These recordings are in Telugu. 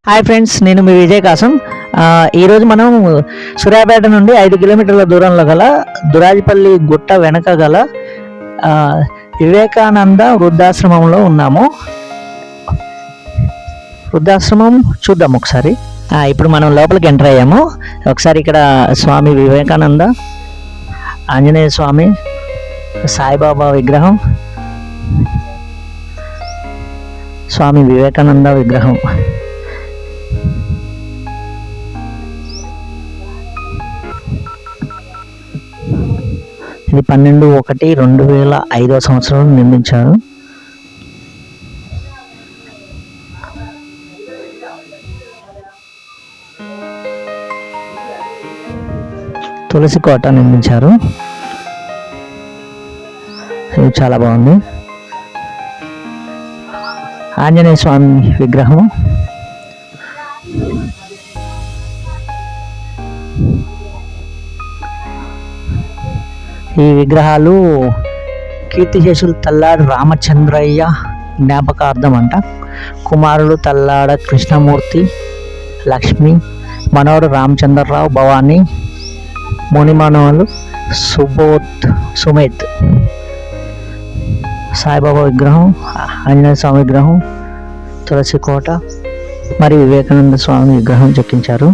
హాయ్ ఫ్రెండ్స్, నేను మీ విజయ్ కాసం. ఈరోజు మనం సూర్యాపేట నుండి 5 కిలోమీటర్ల దూరంలో గల దురాజిపల్లి గుట్ట వెనక గల వివేకానంద వృద్ధాశ్రమంలో ఉన్నాము. వృద్ధాశ్రమం చూద్దాం ఒకసారి. ఇప్పుడు మనం లోపలికి ఎంటర్ అయ్యాము. ఒకసారి ఇక్కడ స్వామి వివేకానంద, ఆంజనేయ స్వామి, సాయిబాబా విగ్రహం, స్వామి వివేకానంద విగ్రహం. ఇది 12/1/2005 సంవత్సరంలో నిర్మించారు. తులసి కోట నిర్మించారు. ఇది చాలా బాగుంది. ఆంజనేయ స్వామి విగ్రహం, ఈ విగ్రహాలు కీర్తిశేషులు తల్లాడు రామచంద్రయ్య జ్ఞాపకార్థం అంట. కుమారులు తల్లాడ కృష్ణమూర్తి, లక్ష్మి, మనవడు రామచంద్రరావు, భవానీ, మునిమనవలు సుమేత్. సాయిబాబా విగ్రహం, ఆంజనేయ స్వామి విగ్రహం, తులసి కోట మరియు వివేకానంద స్వామి విగ్రహం చెక్కించారు.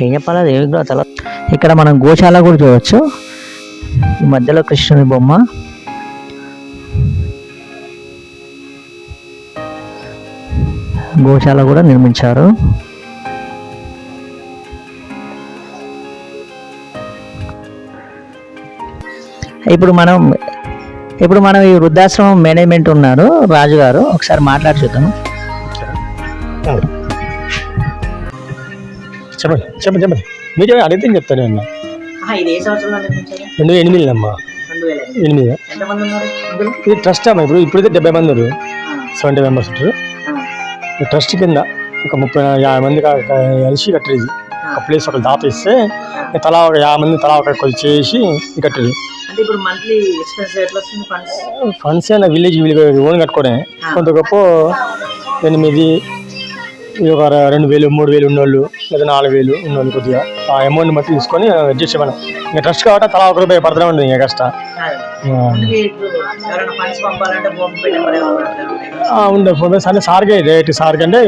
ఏం చెప్పాలి, అది విగ్రహం తల. ఇక్కడ మనం గోశాల కూడా చూడవచ్చు. ఈ మధ్యలో కృష్ణుని బొమ్మ. గోశాల కూడా నిర్మించారు. ఇప్పుడు మనం ఈ వృద్ధాశ్రమం మేనేజ్మెంట్ ఉన్నారు రాజు గారు, ఒకసారి మాట్లాడి చూద్దాము. చెప్పండి మీరే అడిగితే చెప్తాను అన్న. 2008 అమ్మా, 2008. ఇది ట్రస్ట్ అమ్మా. ఇప్పుడైతే 70 మంది ఉన్నారు, 70 మెంబర్స్ ఉంటారు. ఈ ట్రస్ట్ కింద ఒక 30-50 మంది కలిసి కట్టేది. ఒక ప్లేస్ ఒకటి దాత ఇస్తే తలా ఒక 50 మంది తలా ఒక కొద్ది చేసి కట్టేది. ఫండ్స్ అయినా విలేజ్ ఓన్ కట్టుకోవడం కొంత గొప్ప 8, ఒక 2,000, 3,000 ఉన్నోళ్ళు, లేదా 4,000 ఉన్నోళ్ళు కొద్దిగా ఆ అమౌంట్ బట్టి తీసుకొని అడ్జస్ట్ చేయమని. ఇంకా ట్రస్ట్ కాబట్టి తలా ₹1 పడుతూనే ఉంటుంది. ఇంకా కష్టం ఉండే ఫోన్ పే అంటే సార్కే డైరెక్ట్ సార్కి అంటే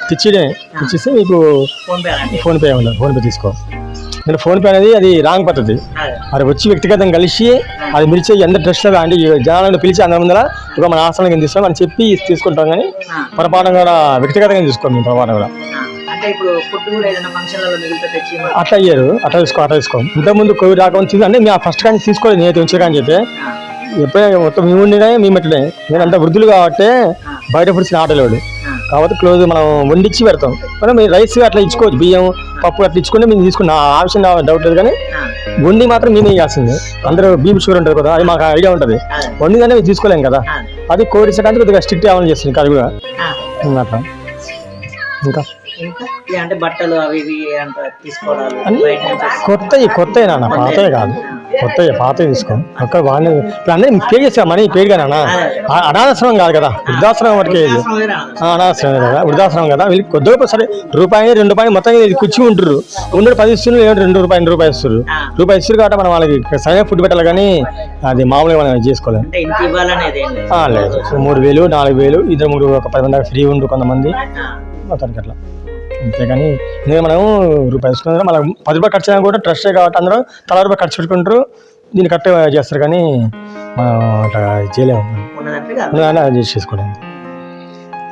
తెచ్చిస్తే మీకు ఫోన్పే ఉండదు. ఫోన్పే తీసుకో. నేను ఫోన్పే అనేది అది రాంగ్ పద్ధతి. అది వచ్చి వ్యక్తిగతంగా కలిసి అది మిలిచి ఎంత ట్రస్ట్లో అంటే జనాలను పిలిచి అందరి ముందర ఇక మన ఆశ్రమానికి తీసుకోవాలి అని చెప్పి తీసుకుంటాం. కానీ పొరపాటు కూడా వ్యక్తిగతంగా తీసుకోండి. మేము పొరపాటు కూడా అట్లా అయ్యారు. అట్లా తీసుకో. ఇంతకుముందు కోవిడ్ రాకుండా అంటే మేము ఫస్ట్ కానీ తీసుకోలేదు. నేనైతే ఉంచే కానీ చెప్పి ఎప్పుడైనా మొత్తం మేము ఉండినా మేము ఎట్లనే. నేను అంత వృద్ధులు కాబట్టి బయట ఫుడ్స్ ఆటలేడు కాబట్టి క్లోజ్ మనం వండించి పెడతాం. మనం రైస్ అట్లా ఇచ్చుకోవచ్చు, బియ్యం పప్పు అట్లా ఇచ్చుకుంటే మేము తీసుకున్నాం. ఆ విషయం డౌట్ లేదు. కానీ వండి మాత్రం మేమే ఇవ్వాల్సింది. అందరూ బీపీ షుగర్ ఉంటుంది కదా, అది మాకు ఐడియా ఉంటుంది. వండిందనే మేము తీసుకోలేం కదా. అది కోవిడ్ ఇచ్చడానికి కొద్దిగా స్ట్రిక్ట్ అమలు చేస్తుంది. అది కూడా అట్లా. ఇంకా అంటే బట్టలు అవి కొత్తవి నాన్న, పాతవి కాదు. పాతవి తీసుకోండి. ఒక్క బాగానే ఇప్పుడు అందరూ పే చేస్తారు మనీ పేరు కానీ అన్న. అనాథాశ్రమం కాదు కదా, వృద్ధాశ్రమం వరకే. అనాథాశ్రమం కదా, వృద్ధాశ్రమం కదా. వీళ్ళకి కొద్దిగా సరే ₹2 మొత్తం కూర్చి ఉంటారు. ఉండడు 10 ఇస్తున్నారు, ₹2 ఇస్తారు. రూపాయి ఇస్తారు కాబట్టి మనం వాళ్ళకి సరైన ఫుడ్ పెట్టాలి. కానీ అది మామూలుగా మనం చేసుకోలేము. లేదు 3,000, 4,000 ఇద్దరు 3 ఒక 10 మంది ఫ్రీ ఉండు కొంతమంది మొత్తానికి అట్లా. అంతేగాని ఎందుకంటే మనం ₹1 ఇసుకున్నా మనకు ₹10 ఖర్చు అయినా కూడా ట్రస్టే కాబట్టి అందరూ తలా ₹1 ఖర్చు పెట్టుకుంటారు. దీన్ని కరెక్ట్ చేస్తారు. కానీ మనం అట్లా చేయలేము. అడ్జస్ట్ చేసుకోవడానికి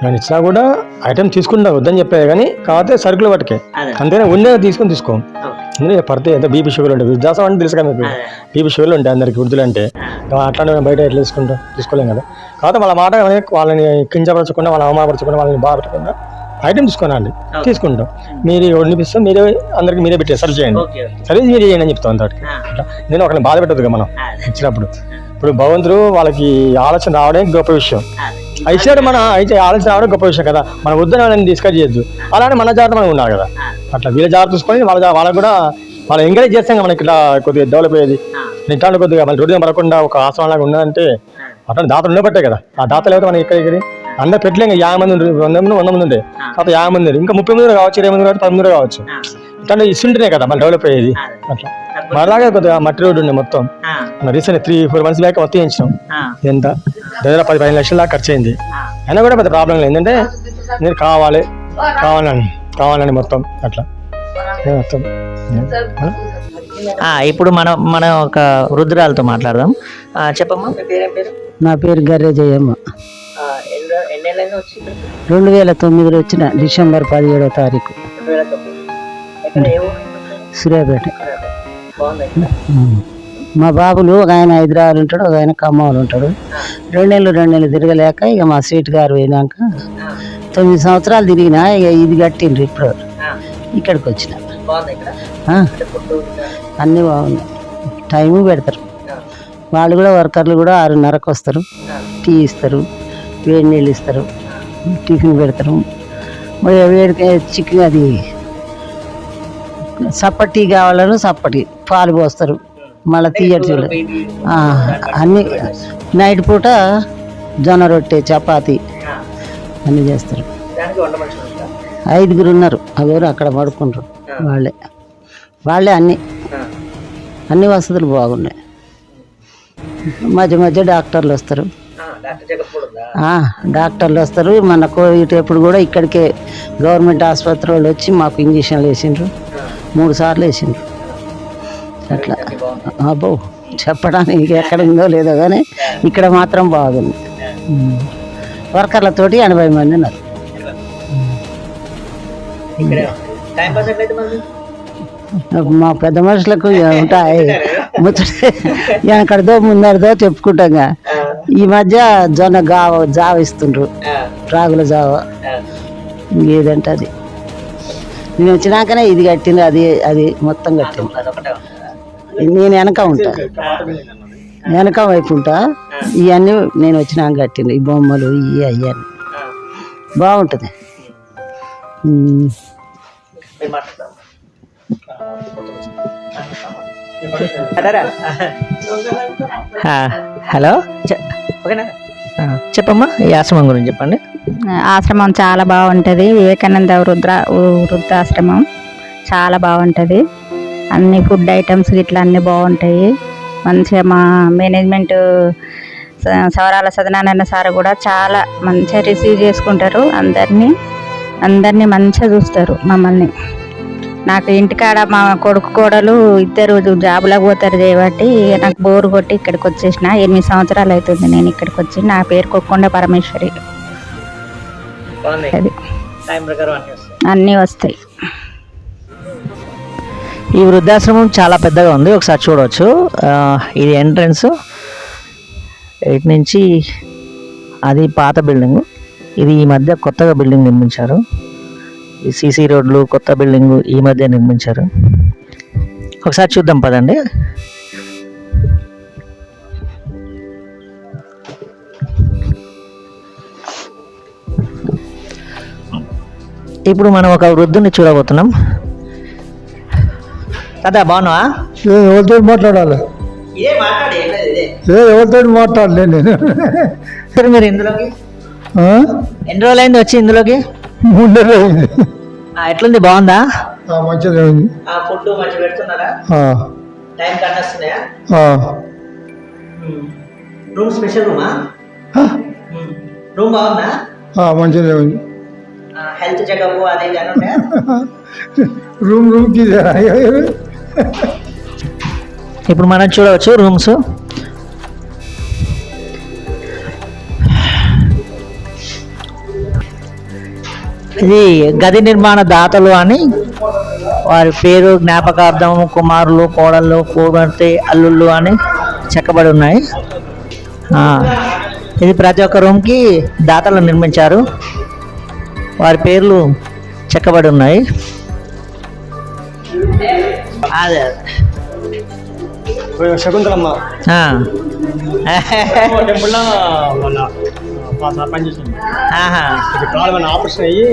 నేను ఇచ్చినా కూడా ఐటమ్ తీసుకుంటా వద్దని చెప్పేది. కానీ కాకపోతే సరుకులు పట్టుకే అంతేనా ఉండే తీసుకో. ఎందుకంటే పడితే ఎంత బీపీ షుగర్ ఉంటుంది. వృద్ధాశ్రమం అంటే తెలుసు కదా మీకు, బీపీ షుగర్లు ఉంటాయి అందరికి. వృద్ధులు అంటే అట్లాంటి బయట ఎట్లా తీసుకోలేం కదా. కాకపోతే వాళ్ళ మాట వాళ్ళని కించపరచకుండా, వాళ్ళని అవమానపరచకుండా, వాళ్ళని బాగా పెట్టకుండా ఐటమ్ తీసుకోనండి. తీసుకుంటాం. మీరు వండిపిస్తాం, మీరే అందరికి మీరే పెట్టి సర్వ్ చేయండి. సర్వీస్ మీరు చేయండి అని చెప్తాం. అంతటికి అట్లా నేను ఒకరిని బాధ పెట్టదు కదా మనం ఇచ్చినప్పుడు. ఇప్పుడు భగవంతుడు వాళ్ళకి ఆలోచన రావడం గొప్ప విషయం. ఇచ్చినట్టు మన అయితే ఆలోచన రావడం గొప్ప విషయం కదా. మనం వద్దని వాళ్ళని డిస్కస్ చేయొద్దు. అలానే మన జాగ్రత్త మనం ఉండాలి కదా. అట్లా వీళ్ళ జాగ్రత్త చూసుకొని వాళ్ళకు కూడా మనం ఎంకరేజ్ చేస్తాం. మనకి ఇట్లా కొద్దిగా డెవలప్ అయ్యేది. ఇట్లాంటి కొద్దిగా మన రోడ్డు పడకుండా ఒక ఆశ్రమం లాగా ఉన్నదంటే అట్లా దాతలు ఉండబట్టే కదా, ఆ దాతలు అయితే మనం ఇక్కడ అందరు పెట్టలేం. 50 మంది ఉంటారు, 100 మంది ఉండే అట్లా 50 మంది ఇంకా 30 మంది కావచ్చు, 20 మంది కావచ్చు, 10 మంది కావచ్చు. ఇట్లా ఇస్తుంటేనే కదా మళ్ళీ డెవలప్ అయ్యేది. అట్లా మళ్ళాగే కొద్దిగా మట్టి రోడ్డు ఉండే మొత్తం రీసెంట్ 3-4 months బ్యాక్ మొత్తం చేయించినాం. ఎంత దగ్గర 10-15 లక్షల దాకా ఖర్చు అయింది. అయినా కూడా పెద్ద ప్రాబ్లం లేదు, ఏంటంటే మీరు కావాలని మొత్తం అట్లా మొత్తం. ఇప్పుడు మనం ఒక వృద్ధురాలతో మాట్లాడదాం. చెప్పమ్మా, మీ పేరేం పేరు? నా పేరు గర్రె జయమ్మ. 2009 వచ్చిన డిసెంబర్ 17వ తారీఖు సూర్యాపేట. మా బాబులు ఒక ఆయన హైదరాబాద్ ఉంటాడు, ఒక ఆయన ఖమ్మంలో ఉంటాడు. 2 నెలలు తిరగలేక ఇక మా సీట్ గారు పోయినాక 9 సంవత్సరాలు తిరిగినా ఇక ఇది కట్టిండ్రు. ఇప్పుడు ఇక్కడికి వచ్చిన అన్నీ బాగున్నాయి. టైము పెడతారు వాళ్ళు కూడా, వర్కర్లు కూడా 6:30కు వస్తారు, టీ ఇస్తారు, వేడి నీళ్ళు ఇస్తారు, టిఫిన్ పెడతారు. వేడికి చికెన్ అది సప్పటి కావాలని సప్పటి పాలు పోస్తారు, మళ్ళీ తీయటి అన్నీ. నైట్ పూట జొన్న రొట్టె, చపాతి అన్నీ చేస్తారు. 5 ఉన్నారు, ఎవరు అక్కడ పడుకుంటారు. వాళ్ళే అన్ని వసతులు బాగున్నాయి. మధ్య డాక్టర్లు వస్తారు, మన కోవిడ్ ఎప్పుడు కూడా ఇక్కడికే గవర్నమెంట్ ఆసుపత్రి వాళ్ళు వచ్చి మాకు ఇంజక్షన్లు వేసిండ్రు, 3 సార్లు వేసిండ్రు. అట్లా అబ్బో చెప్పడానికి ఎక్కడ ఉందో లేదో కానీ ఇక్కడ మాత్రం బాగుంది. వర్కర్లతోటి 80 మంది ఉన్నారు. మా పెద్ద మనుషులకు ఉంటాయి వెనకడదో ముందడదో చెప్పుకుంటాం. ఈ మధ్య జొన్న జావ ఇస్తుండ్రు, రాగుల జావ, ఏదంటే అది. నేను వచ్చినాకనే ఇది కట్టింది, అది మొత్తం కట్టింది. నేను వెనక వైపు ఉంటా, ఇవన్నీ నేను వచ్చినాక కట్టింది. ఈ బొమ్మలు అవన్నీ బాగుంటుంది. హలో, చెప్పమ్మా, ఈ ఆశ్రమం గురించి చెప్పండి. ఆశ్రమం చాలా బాగుంటుంది. వివేకానంద వృద్ధాశ్రమం చాలా బాగుంటుంది. అన్ని ఫుడ్ ఐటమ్స్ ఇట్లా అన్నీ బాగుంటాయి. మంచిగా మా మేనేజ్మెంట్ సవరాల సత్యనారాయణ సార్ కూడా చాలా మంచిగా రిసీవ్ చేసుకుంటారు. అందరినీ మంచిగా చూస్తారు మమ్మల్ని. నాకు ఇంటికాడ మా కొడుకు కోడలు 2 జాబులకు పోతారు చేయబట్టి నాకు బోరు కొట్టి ఇక్కడికి వచ్చేసిన. 8 సంవత్సరాలు అవుతుంది నేను ఇక్కడికి వచ్చి. నా పేరు కొక్కొండ పరమేశ్వరి. అది అన్నీ వస్తాయి. ఈ వృద్ధాశ్రమం చాలా పెద్దగా ఉంది, ఒకసారి చూడవచ్చు. ఇది ఎంట్రన్స్, ఇటు నుంచి అది పాత బిల్డింగు, ఇది ఈ మధ్య కొత్తగా బిల్డింగ్ నిర్మించారు. ఈ సీసీ రోడ్లు, కొత్త బిల్డింగు ఈ మధ్య నిర్మించారు. ఒకసారి చూద్దాం పదండి. ఇప్పుడు మనం ఒక వృద్ధుని చూడబోతున్నాం. కదా బాగున్నావా? ఎవరితో మాట్లాడాలి? ఎవరితో మాట్లాడలే నేను. మీరు ఇందులోకి ఎన్ని రోజులు అయింది వచ్చి ఇందులోకి? 3 నెలలు అయింది. ఎట్లుంది, బాగుందా? మంచిగా ఉంది. ఫుడ్ మంచిగా పెడుతున్నారా? టైం కట్టేస్తున్నాయా? రూమ్ స్పెషల్ రూమా? రూమ్ బాగుందా? మంచిగా ఉంది. హెల్త్ చెకప్ అదే ఉంటాయా? రూమ్కి ఇప్పుడు మనం చూడవచ్చు రూమ్స్. ఇది గది నిర్మాణ దాతలు అని వారి పేరు, జ్ఞాపకార్థం, కుమారులు, కోడళ్ళు, కుమార్తె, అల్లుళ్ళు అని చెక్కబడి ఉన్నాయి. ఇది ప్రతి ఒక్క రూమ్కి దాతలు నిర్మించారు, వారి పేర్లు చెక్కబడి ఉన్నాయి. అదే శకుంతలమ్మ టెంపుల్లో పనిచేసింది. ఆపరేషన్ అయ్యి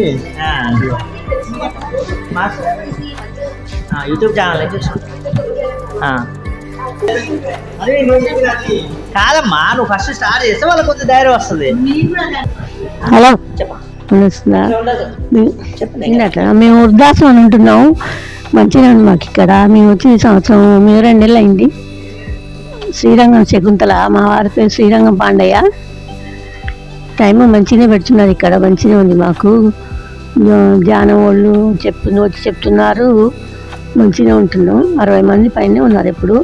యూట్యూబ్ ఛానల్ కాదమ్మా, నువ్వు ఫస్ట్ స్టార్ట్ చేస్తే వాళ్ళకి కొంచెం ధైర్యం వస్తుంది. హలో అట్లా మేము వృద్ధాశ్రమం ఉంటున్నాము. మంచిగా ఉంది మాకు ఇక్కడ. మేము వచ్చి ఈ సంవత్సరం 2 నెలలు అయింది. శ్రీరంగం శకుంతల, మా వారి పేరు శ్రీరంగం పాండయ్య. టైం మంచిగానే పెడుతున్నారు ఇక్కడ, మంచిగా ఉంది మాకు. ధ్యానం వాళ్ళు వచ్చి చెప్తున్నారు, మంచిగా ఉంటున్నాం. 60 మంది పైనే ఉన్నారు ఎప్పుడు.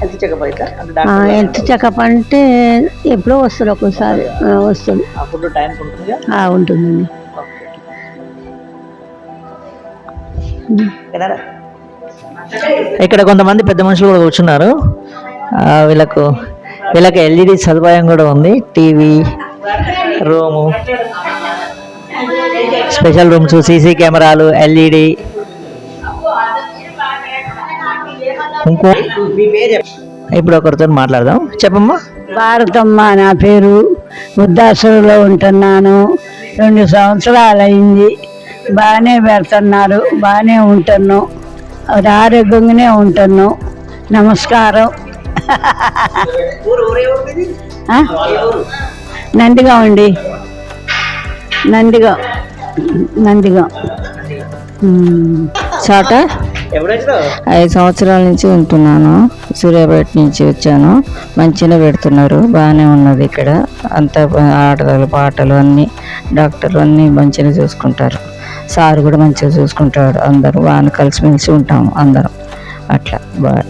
హెల్త్ చెకప్ అంటే ఎప్పుడో వస్తారు, ఒక్కోసారి వస్తుంది. ఉంటుందండి. ఇక్కడ కొంతమంది పెద్ద మనుషులు కూడా కూర్చున్నారు. వీళ్ళకి ఎల్ఈడి సదుపాయం కూడా ఉంది. TV room, special rooms, CC కెమెరాలు, ఎల్ఈడి. ఇప్పుడు ఒకరితో మాట్లాడదాం. చెప్పమ్మా. భారతమ్మ నా పేరు. వృద్ధాశ్రమంలో ఉంటున్నాను. 2 సంవత్సరాలు అయింది. బాగానే పెడుతున్నారు, బాగానే ఉంటున్నాం, ఆరోగ్యంగానే ఉంటున్నాం. నమస్కారం. నందిగా అండి, నందిగా. చాట 5 సంవత్సరాల నుంచి ఉంటున్నాను. సూర్యాపేట నుంచి వచ్చాను. మంచిగా పెడుతున్నారు, బాగానే ఉన్నది ఇక్కడ. అంతా ఆటలు పాటలు అన్నీ, డాక్టర్లు అన్నీ మంచిగా చూసుకుంటారు. సార్ కూడా మంచిగా చూసుకుంటాడు. అందరూ బాగా కలిసిమెలిసి ఉంటాము అందరం. అట్లా బాగా.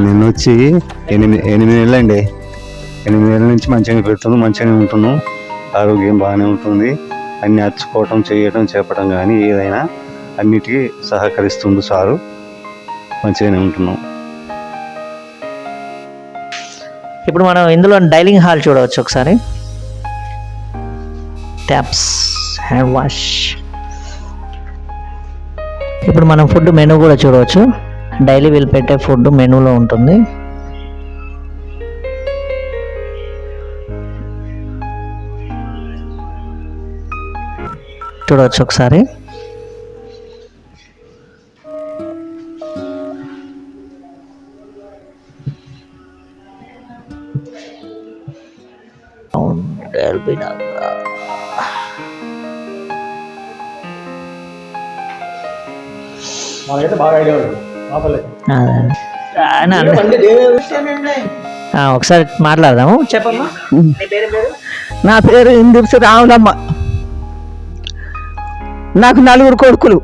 నేను వచ్చి 8 నెలలండి. 8 నెలల నుంచి మంచిగా పెడుతున్నాం, మంచిగానే ఉంటున్నాం. ఆరోగ్యం బాగానే ఉంటుంది. అన్ని అచ్చుకోవటం, చేయటం, చెప్పడం కానీ ఏదైనా అన్నిటికీ సహకరిస్తుంది సారు. మంచిగానే ఉంటున్నాం. ఇప్పుడు మనం ఇందులో డైనింగ్ హాల్ చూడవచ్చు ఒకసారి. Taps, hand wash. ఇప్పుడు మనం ఫుడ్ మెనూ కూడా చూడవచ్చు. డైలీ వీళ్ళు పెట్టే ఫుడ్ మెనూలో ఉంటుంది. చూడవచ్చు ఒకసారి. వాళ్ళకైతే బాగా ఐడియా ఉంటుంది. ఒకసారి మాట్లాడదాము. చెప్పమ్మా. నా పేరు ఇందుర్సు రాములమ్మ. నాకు 4 కొడుకులు.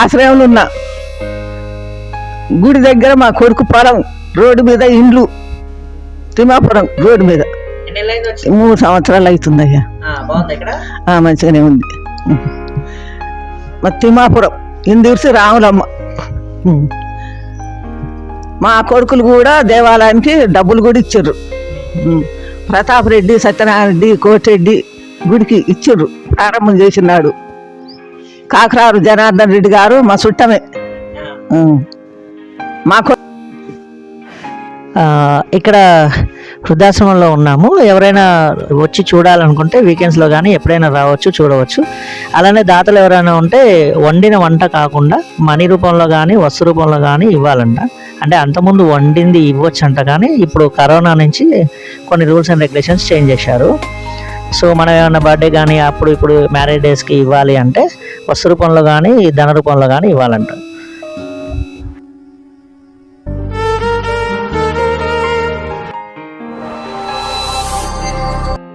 ఆశ్రయంలో ఉన్నా. గుడి దగ్గర మా కొడుకు పొలం, రోడ్డు మీద ఇండ్లు, తిమ్మాపురం రోడ్డు మీద. 3 సంవత్సరాలు అవుతుందయ్యా. మంచిగానే ఉంది. మా తిమ్మాపురం ఇందుర్సు రాములమ్మ. మా కొడుకులు కూడా దేవాలయానికి డబ్బులు కూడా ఇచ్చారు. ప్రతాప్ రెడ్డి, సత్యనారాయణ రెడ్డి, కోటిరెడ్డి గుడికి ఇచ్చారు. ప్రారంభం చేసినాడు. కాకరారు జనార్దన్ రెడ్డి గారు మా చుట్టమే. మాకు ఇక్కడ వృద్ధాశ్రమంలో ఉన్నాము. ఎవరైనా వచ్చి చూడాలనుకుంటే వీకెండ్స్లో కానీ ఎప్పుడైనా రావచ్చు, చూడవచ్చు. అలానే దాతలు ఎవరైనా ఉంటే వండిన వంట కాకుండా మనీ రూపంలో కానీ వస్తు రూపంలో కానీ ఇవ్వాలంట. అంటే అంతకుముందు వండింది ఇవ్వచ్చు అంట, కానీ ఇప్పుడు కరోనా నుంచి కొన్ని రూల్స్ అండ్ రెగ్యులేషన్స్ చేంజ్ చేశారు. సో మనం ఏమైనా బర్త్డే కానీ ఇప్పుడు మ్యారేజ్ డేస్కి ఇవ్వాలి అంటే వస్తు రూపంలో కానీ ధన రూపంలో కానీ ఇవ్వాలంట.